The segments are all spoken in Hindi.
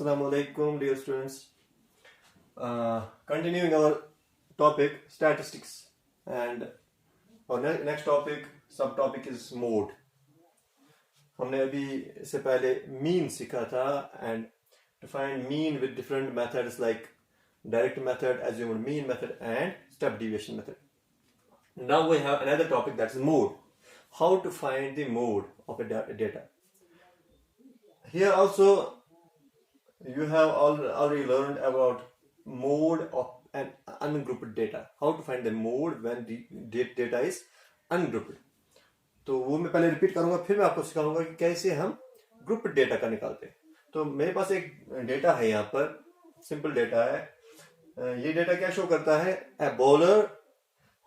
Assalamu alaikum, dear students. Continuing our topic statistics, and our next topic subtopic is mode. हमने अभी इससे पहले mean सीखा था and define mean with different methods like direct method, assumed mean method, and step deviation method. Now we have another topic, that's mode. How to find the mode of a data. Here also you have already learned about mode of an ungrouped data. How to find the mode when the data is ungrouped. तो वो मैं पहले रिपीट करूंगा, फिर मैं आपको सिखाऊंगा कि कैसे हम ग्रुप डेटा का निकालते हैं. तो मेरे पास एक डेटा है, यहाँ पर सिंपल डेटा है. ये डेटा क्या शो करता है? A bowler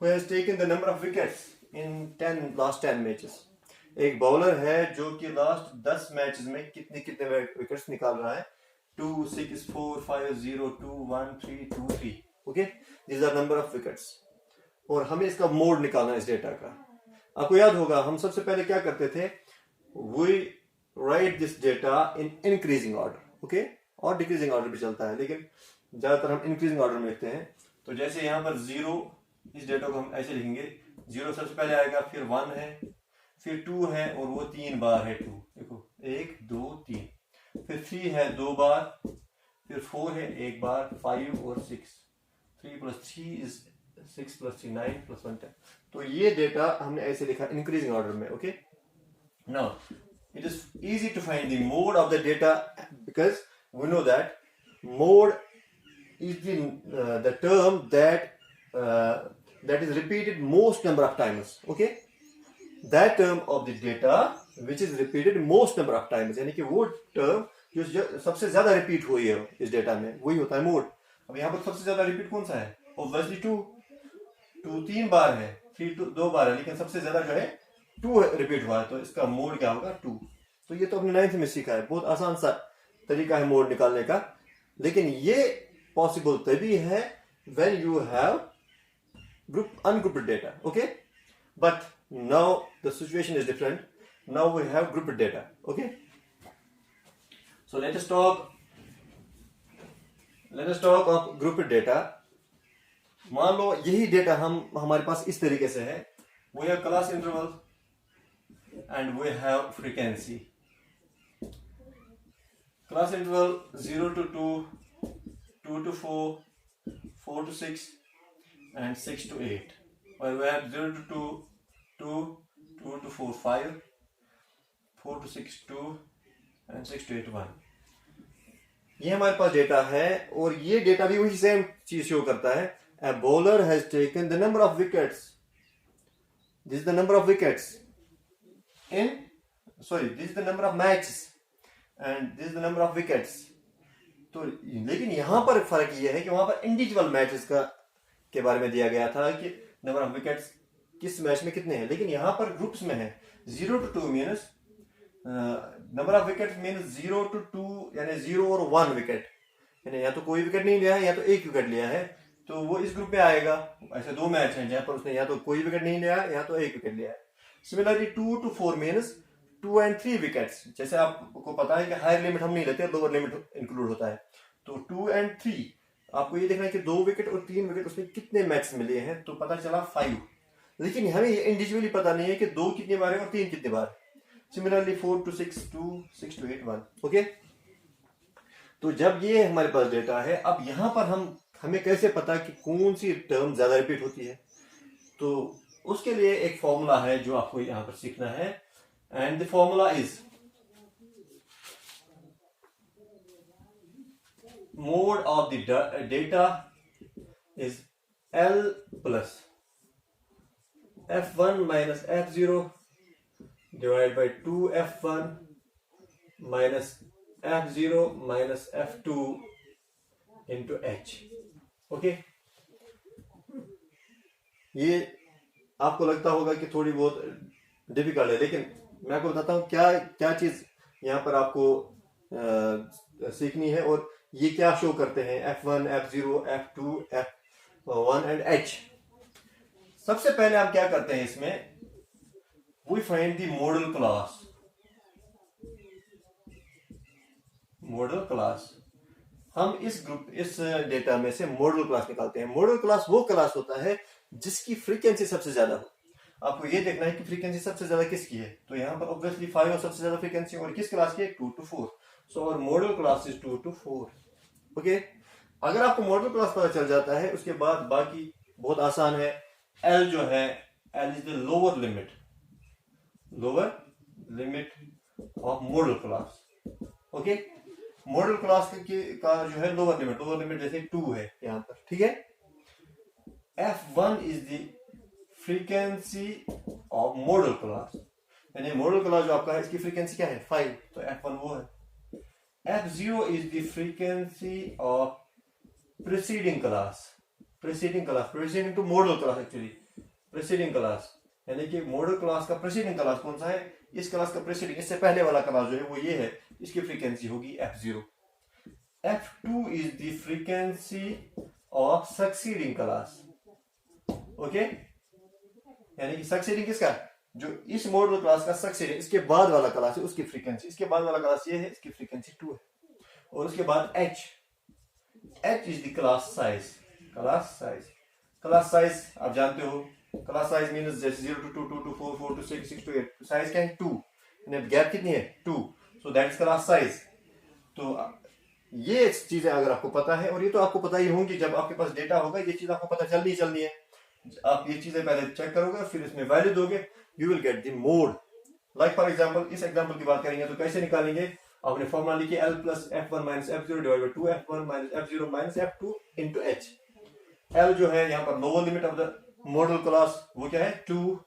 who has taken the number of wickets in last 10 matches. एक बॉलर है जो कि लास्ट 10 मैचेस में कितने विकेट्स निकाल रहा है. 2, 6, 4, 5, 0, 2, 1, 3, 2, 3. Okay, this are number of wickets. और हमें इसका मोड निकालना है इस डेटा का. आपको याद होगा हम सबसे पहले क्या करते थे? We write this data in increasing order. Okay, और डिक्रीजिंग ऑर्डर भी चलता है, लेकिन ज्यादातर हम इंक्रीजिंग ऑर्डर में लिखते हैं. तो जैसे यहाँ पर 0, इस डेटा को हम ऐसे लिखेंगे. 0 सबसे पहले आएगा, फिर 1 है, फिर 2 है और वो 3 बार है 2. देखो 1, 2, 3. फिर 3 है 2 बार, फिर 4 है 1 बार, 5 और 6. 3 + 3 is 6 + 3 9 + 1 10. तो ये डेटा हमने ऐसे लिखा इंक्रीजिंग ऑर्डर में. Okay, now it is easy to find the mode of the data because we know that mode is the term that is repeated most number of times. Okay, that term of the data which is repeated most number of times, यानी कि वो term जो सबसे ज्यादा रिपीट हुई है इस डेटा में, वही होता है मोड. अब यहाँ पर सबसे ज्यादा रिपीट कौन सा है? ऑब्वियसली 2 3 बार है, 3 2 बार है, लेकिन सबसे ज्यादा जो है 2 रिपीट हुआ है, तो इसका मोड क्या होगा? 2. तो ये तो अपने 9th में सीखा है. बहुत आसान सा तरीका है मोड निकालने का, लेकिन ये पॉसिबल तभी है when you have ungrouped data. Okay, but now the situation is different. Now we have grouped data. Okay, so let us talk of grouped data. मान लो यही डेटा हमारे पास इस तरीके से है. we have class interval and we have frequency. class interval 0 to 2, 2 to 4, 4 to 6, and 6 to 8. While we have 0 to 2, 2, 2 to 4, 5, 4 to 6, 2, and 6 to 8, 1. ये हमारे पास डेटा है, और ये डेटा भी वही सेम चीज शो करता है. A bowler has taken the number of wickets. This is the number of wickets this is the number of matches, and this is the number of wickets. तो लेकिन यहाँ पर फर्क ये है कि वहां पर इंडिविजुअल मैचेस के बारे में दिया गया था कि नंबर ऑफ विकेट्स किस मैच में कितने हैं, लेकिन यहाँ पर ग्रुप्स में है. 0 to 2 means number of wickets means 0 to 2, यानी 0 और 1 विकेट, यानी या तो कोई विकेट नहीं लिया है या तो एक विकेट लिया है, तो वो इस ग्रुप में आएगा. ऐसे 2 मैच हैं जहां पर उसने या तो कोई विकेट नहीं लिया है या तो एक विकेट लिया है. Similarly 2 to 4 means 2 and 3 wickets. जैसे आपको पता है कि हायर लिमिट हम नहीं लेते, लोअर लिमिट इंक्लूड होता है. तो 2 and 3 आपको ये देखना है कि 2 विकेट और 3 विकेट उसमें कितने मैच मिले हैं, तो पता चला 5. लेकिन हमें ये इंडिविजुअली पता नहीं है कि 2 कितने बार है और 3 कितने बार. Similarly 4 to 6, 2, 6 to 8, 1. ओके, तो जब ये हमारे पास डेटा है, अब यहाँ पर हमें कैसे पता कि कौन सी टर्म ज्यादा रिपीट होती है? तो उसके लिए एक फॉर्मूला है जो आपको यहाँ पर सीखना है, and the formula is mode of the data is L plus F1 minus F0 divided by 2F1 minus F0 minus F2 into H. Okay, ये आपको लगता होगा कि थोड़ी बहुत डिफिकल्ट है, लेकिन मैं आपको बताता हूँ क्या चीज यहाँ पर आपको सीखनी है और ये क्या शो करते हैं. F1, F0, F2, F1 and H. सबसे पहले हम क्या करते हैं इसमें? We find the modal class. हम इस डेटा में से मॉडल क्लास निकालते हैं। मॉडल क्लास वो क्लास होता है जिसकी फ्रीक्वेंसी सबसे ज्यादा हो। आपको ये देखना है कि फ्रीक्वेंसी सबसे ज्यादा किसकी है, तो यहाँ पर ऑब्वियसली 5 सबसे ज्यादा फ्रीक्वेंसी, और किस क्लास की है, 2 to 4। सो और model class is 2 to 4। Okay, अगर आपको मॉडल क्लास पता चल जाता है, उसके बाद बाकी बहुत आसान है। एल जो है, L is the lower limit of model class. Okay, model class का जो है लोअर लिमिट जैसे 2 है यहाँ पर, ठीक है। F1 is the frequency of model class, यानी मॉडल क्लास जो आपका है इसकी फ्रीक्वेंसी क्या है, 5, तो F1 वो है। F0 is the frequency of preceding to modal class, actually preceding class, यानी कि मॉडल क्लास का प्रीसीडिंग क्लास कौन सा है, इस क्लास का प्रीसीडिंग, इससे पहले वाला क्लास जो है वो ये है, इसकी फ्रीक्वेंसी होगी F0। F2 is the frequency of succeeding class. Okay, यानी कि सक्सीडिंग किसका, जो इस मॉडल क्लास का सक्सीडिंग, इसके बाद वाला क्लास है उसकी फ्रीक्वेंसी, इसके बाद वाला क्लास ये है, इसकी फ्रीक्वेंसी 2 है। और उसके बाद H is the class size आप जानते हो, क्लास साइज मीन्स जैसे 0 to 2, 2 to 4, 4 to 6, 6 to 8, size क्या है, 2, गैप कितनी है, 2, so that is class size. तो ये चीजें अगर आपको पता है, और ये तो आपको पता ही होंगी, जब आपके पास डेटा होगा ये चीज आपको पता चलनी है। आप ये चीजें पहले चेक करोगे, फिर इसमें वैल्यू दोगे, you will get the mode. Like for example, इस एग्जांपल की बात करेंगे तो कैसे निकालेंगे, आपने फॉर्मूला लिखी L plus F1 minus F0 divide by 2 F1 minus F0 minus F2 into H। L जो है यहाँ पर lower limit of the modal class, वो क्या है, 2,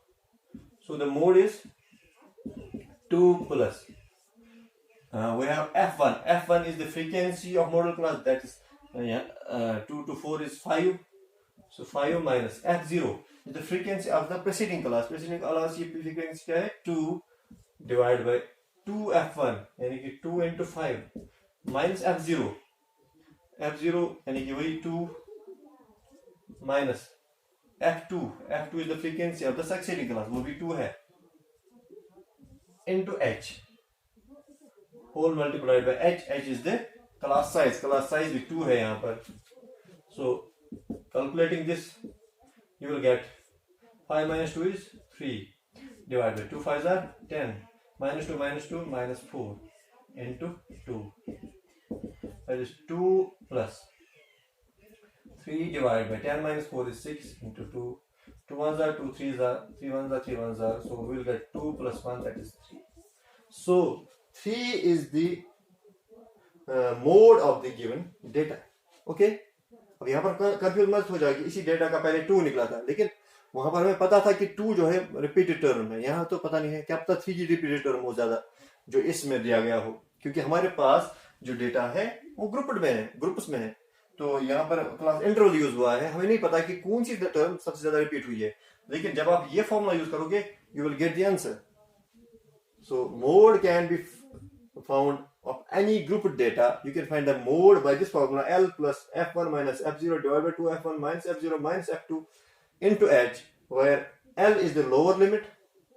so the mode is 2 plus we have F1 is the frequency of model class, that is 2 to 4 is 5, so 5 minus F0 is the frequency of the preceding class की frequency क्या है, 2 divided by 2 F1 यानी कि 2 into 5 minus F0 यानी कि वही 2 minus F2 is the frequency of the succeeding class, वो भी 2 है, into H whole multiplied by H is the class size भी 2 है यहाँ पर। So calculating this you will get 5 minus 2 is 3 divided by 2 5s are 10 minus 2 minus 4 into 2, that is 2 plus 3 divided by 10 minus 4 is 6 into 2, 2 1s are 2, 3s are 3 1s are 3 1s are, so we will get 2 plus 1, that is 3. So 3 is the mode of the given data. Okay, अब यहाँ पर कंफ्यूज मत हो जाएगी, इसी डेटा का पहले 2 निकला था, लेकिन वहां पर हमें पता था कि 2 जो है रिपीटेड टर्म है, यहाँ तो पता नहीं है, क्या पता 3 की रिपीटेड टर्म हो ज्यादा जो इसमें दिया गया हो, क्योंकि हमारे पास जो डेटा है वो ग्रुप्स में है, तो यहाँ पर क्लास इंटरवल यूज हुआ है, हमें नहीं पता कि कौन सी टर्म सबसे ज्यादा रिपीट हुई है, लेकिन जब आप ये फॉर्मूला यूज करोगे you will get the answer. So mode can be found of any grouped data. You can find the mode by this formula, L plus F1 minus F0 divided by 2 F1 minus F0 minus F2 into H, where L is the lower limit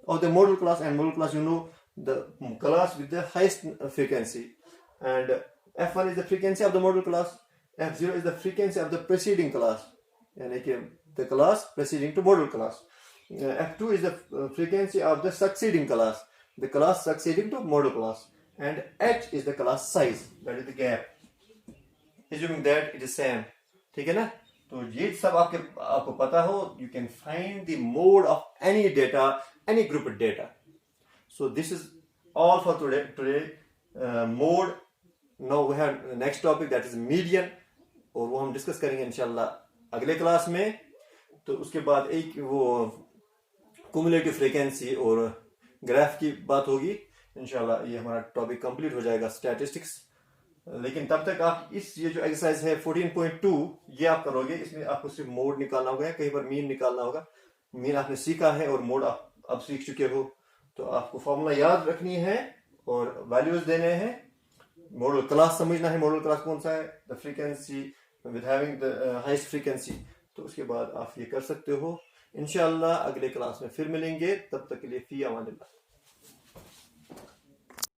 of the model class, and model class, you know, the class with the highest frequency, and F1 is the frequency of the model class, F0 is the frequency of the preceding class, yani ki the class preceding to model class, F2 is the frequency of the succeeding class, the class succeeding to model class, and H is the class size, that is the gap, assuming that it is same, ठीक है ना। तो ये सब आपको पता हो, you can find the mode of any data, any grouped data. So this is all for today. Mode, now we have the next topic, that is median, और वो हम डिस्कस करेंगे इंशाल्लाह अगले क्लास में। तो उसके बाद एक वो क्युमुलेटिव फ्रीक्वेंसी और ग्राफ की बात होगी इंशाल्लाह, ये हमारा टॉपिक कंप्लीट हो जाएगा, स्टैटिस्टिक्स। लेकिन तब तक आप ये जो एक्सरसाइज है 14.2 ये आप करोगे, इसमें आपको सिर्फ मोड निकालना होगा, कहीं पर मीन निकालना होगा। मीन आपने सीखा है और मोड आप अब सीख चुके हो, तो आपको फॉर्मूला याद रखनी है और वैल्यूज देने हैं, मॉडल क्लास समझना है, मॉडल क्लास कौन सा है, the frequency with having the highest frequency. तो उसके बाद आप ये कर सकते हो। इंशाल्लाह अगले क्लास में फिर मिलेंगे, तब तक के लिए फी अमानिल्लाह।